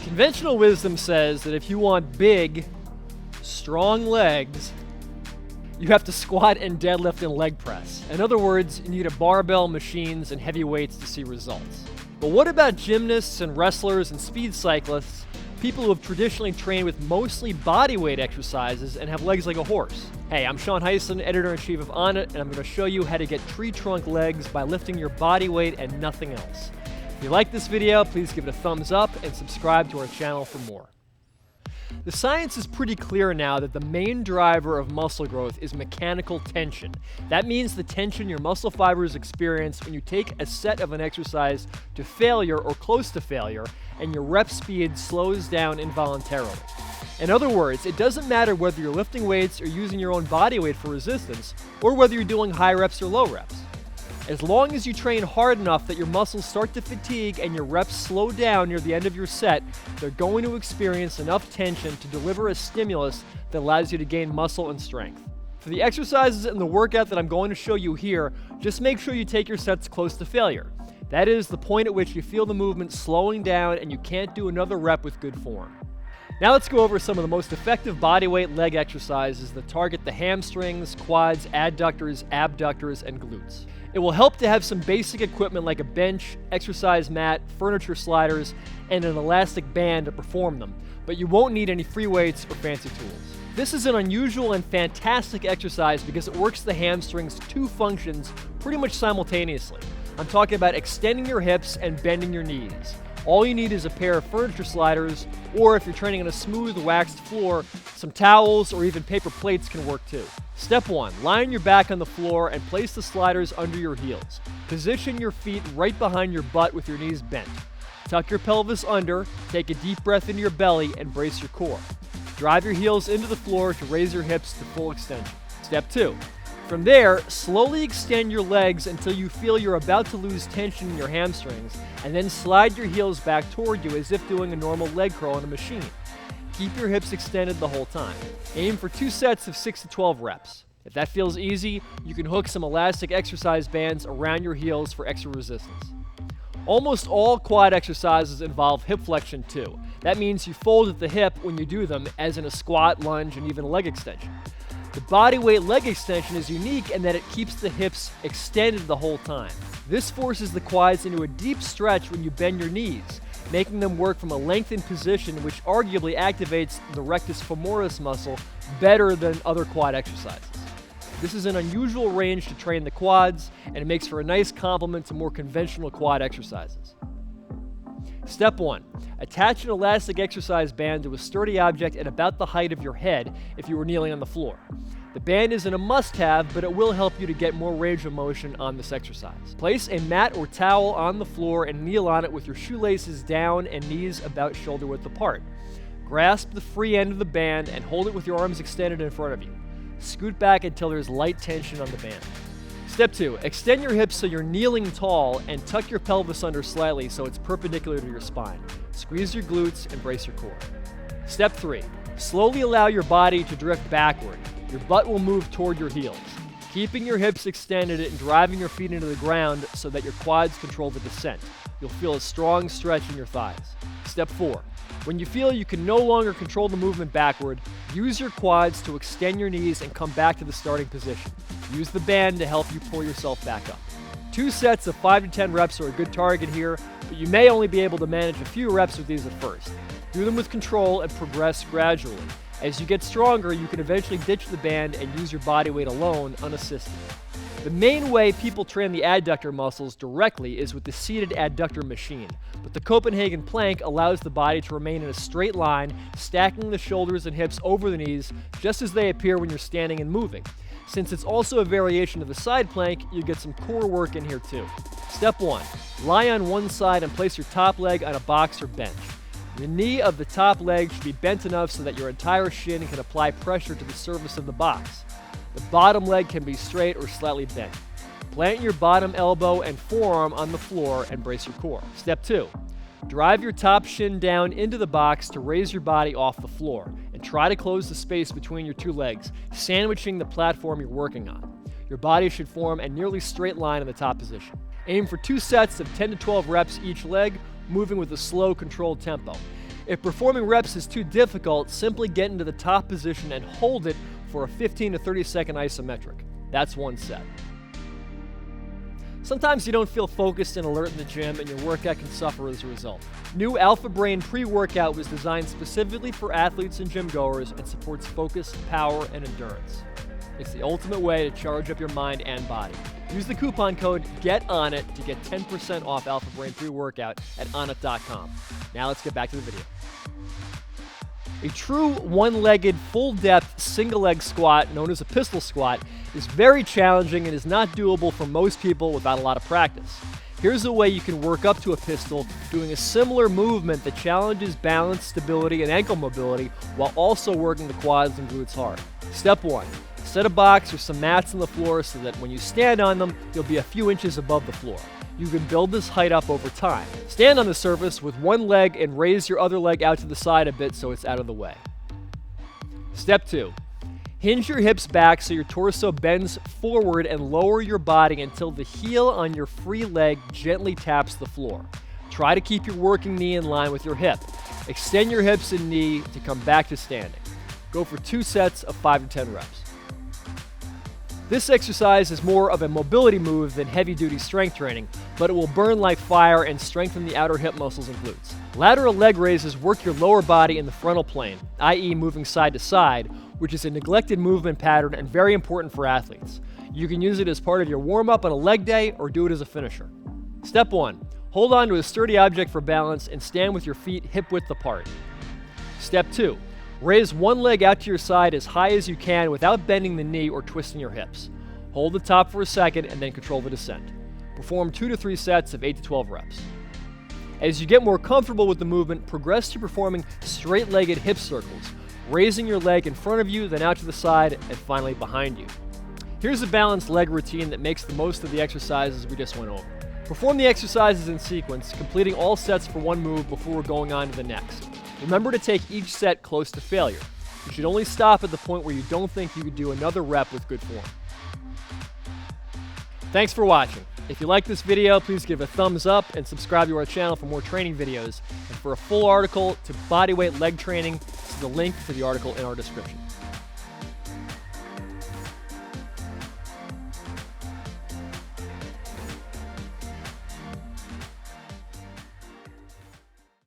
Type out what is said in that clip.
Conventional wisdom says that if you want big, strong legs, you have to squat and deadlift and leg press. In other words, you need a barbell, machines, and heavy weights to see results. But what about gymnasts and wrestlers and speed cyclists, people who have traditionally trained with mostly bodyweight exercises and have legs like a horse? Hey, I'm Hyson, Editor-in-Chief of Onnit, and I'm going to show you how to get tree trunk legs by lifting your body weight and nothing else. If you like this video, please give it a thumbs up and subscribe to our channel for more. The science is pretty clear now that the main driver of muscle growth is mechanical tension. That means the tension your muscle fibers experience when you take a set of an exercise to failure or close to failure, and your rep speed slows down involuntarily. In other words, it doesn't matter whether you're lifting weights or using your own body weight for resistance, or whether you're doing high reps or low reps. As long as you train hard enough that your muscles start to fatigue and your reps slow down near the end of your set, they're going to experience enough tension to deliver a stimulus that allows you to gain muscle and strength. For the exercises and the workout that I'm going to show you here, just make sure you take your sets close to failure. That is the point at which you feel the movement slowing down and you can't do another rep with good form. Now let's go over some of the most effective bodyweight leg exercises that target the hamstrings, quads, adductors, abductors, and glutes. It will help to have some basic equipment like a bench, exercise mat, furniture sliders, and an elastic band to perform them, but you won't need any free weights or fancy tools. This is an unusual and fantastic exercise because it works the hamstrings' two functions pretty much simultaneously. I'm talking about extending your hips and bending your knees. All you need is a pair of furniture sliders, or if you're training on a smooth, waxed floor, some towels or even paper plates can work too. Step 1. Lie on your back on the floor and place the sliders under your heels. Position your feet right behind your butt with your knees bent. Tuck your pelvis under, take a deep breath into your belly, and brace your core. Drive your heels into the floor to raise your hips to full extension. Step 2. From there, slowly extend your legs until you feel you're about to lose tension in your hamstrings, and then slide your heels back toward you as if doing a normal leg curl on a machine. Keep your hips extended the whole time. Aim for 2 sets of 6 to 12 reps. If that feels easy, you can hook some elastic exercise bands around your heels for extra resistance. Almost all quad exercises involve hip flexion too. That means you fold at the hip when you do them, as in a squat, lunge, and even a leg extension. The bodyweight leg extension is unique in that it keeps the hips extended the whole time. This forces the quads into a deep stretch when you bend your knees, making them work from a lengthened position, which arguably activates the rectus femoris muscle better than other quad exercises. This is an unusual range to train the quads, and it makes for a nice complement to more conventional quad exercises. Step 1. Attach an elastic exercise band to a sturdy object at about the height of your head if you were kneeling on the floor. The band isn't a must-have, but it will help you to get more range of motion on this exercise. Place a mat or towel on the floor and kneel on it with your shoelaces down and knees about shoulder width apart. Grasp the free end of the band and hold it with your arms extended in front of you. Scoot back until there's light tension on the band. Step 2. Extend your hips so you're kneeling tall and tuck your pelvis under slightly so it's perpendicular to your spine. Squeeze your glutes and brace your core. Step 3. Slowly allow your body to drift backward. Your butt will move toward your heels, keeping your hips extended and driving your feet into the ground so that your quads control the descent. You'll feel a strong stretch in your thighs. Step 4. When you feel you can no longer control the movement backward, use your quads to extend your knees and come back to the starting position. Use the band to help you pull yourself back up. 2 sets of 5 to 10 reps are a good target here, but you may only be able to manage a few reps with these at first. Do them with control and progress gradually. As you get stronger, you can eventually ditch the band and use your body weight alone, unassisted. The main way people train the adductor muscles directly is with the seated adductor machine, but the Copenhagen plank allows the body to remain in a straight line, stacking the shoulders and hips over the knees just as they appear when you're standing and moving. Since it's also a variation of the side plank, you get some core work in here too. Step 1. Lie on one side and place your top leg on a box or bench. The knee of the top leg should be bent enough so that your entire shin can apply pressure to the surface of the box. The bottom leg can be straight or slightly bent. Plant your bottom elbow and forearm on the floor and brace your core. Step 2. Drive your top shin down into the box to raise your body off the floor, and try to close the space between your 2 legs, sandwiching the platform you're working on. Your body should form a nearly straight line in the top position. Aim for 2 sets of 10 to 12 reps each leg, moving with a slow, controlled tempo. If performing reps is too difficult, simply get into the top position and hold it for a 15 to 30 second isometric. That's one set. Sometimes you don't feel focused and alert in the gym, and your workout can suffer as a result. New Alpha Brain pre-workout was designed specifically for athletes and gym goers and supports focus, power, and endurance. It's the ultimate way to charge up your mind and body. Use the coupon code GETONNIT to get 10% off Alpha Brain pre-workout at onnit.com. Now let's get back to the video. A true one-legged, full-depth, single-leg squat, known as a pistol squat, is very challenging and is not doable for most people without a lot of practice. Here's a way you can work up to a pistol doing a similar movement that challenges balance, stability, and ankle mobility while also working the quads and glutes hard. Step 1. Set a box or some mats on the floor so that when you stand on them, you'll be a few inches above the floor. You can build this height up over time. Stand on the surface with one leg and raise your other leg out to the side a bit so it's out of the way. Step 2. Hinge your hips back so your torso bends forward and lower your body until the heel on your free leg gently taps the floor. Try to keep your working knee in line with your hip. Extend your hips and knee to come back to standing. Go for 2 sets of 5 to 10 reps. This exercise is more of a mobility move than heavy-duty strength training, but it will burn like fire and strengthen the outer hip muscles and glutes. Lateral leg raises work your lower body in the frontal plane, i.e. moving side to side, which is a neglected movement pattern and very important for athletes. You can use it as part of your warm-up on a leg day or do it as a finisher. Step 1. Hold on to a sturdy object for balance and stand with your feet hip-width apart. Step 2. Raise one leg out to your side as high as you can without bending the knee or twisting your hips. Hold the top for a second and then control the descent. Perform 2 to 3 sets of 8 to 12 reps. As you get more comfortable with the movement, progress to performing straight-legged hip circles, raising your leg in front of you, then out to the side, and finally behind you. Here's a balanced leg routine that makes the most of the exercises we just went over. Perform the exercises in sequence, completing all sets for one move before going on to the next. Remember to take each set close to failure. You should only stop at the point where you don't think you could do another rep with good form. Thanks for watching. If you like this video, please give a thumbs up and subscribe to our channel for more training videos. And for a full article to bodyweight leg training, see the link to the article in our description.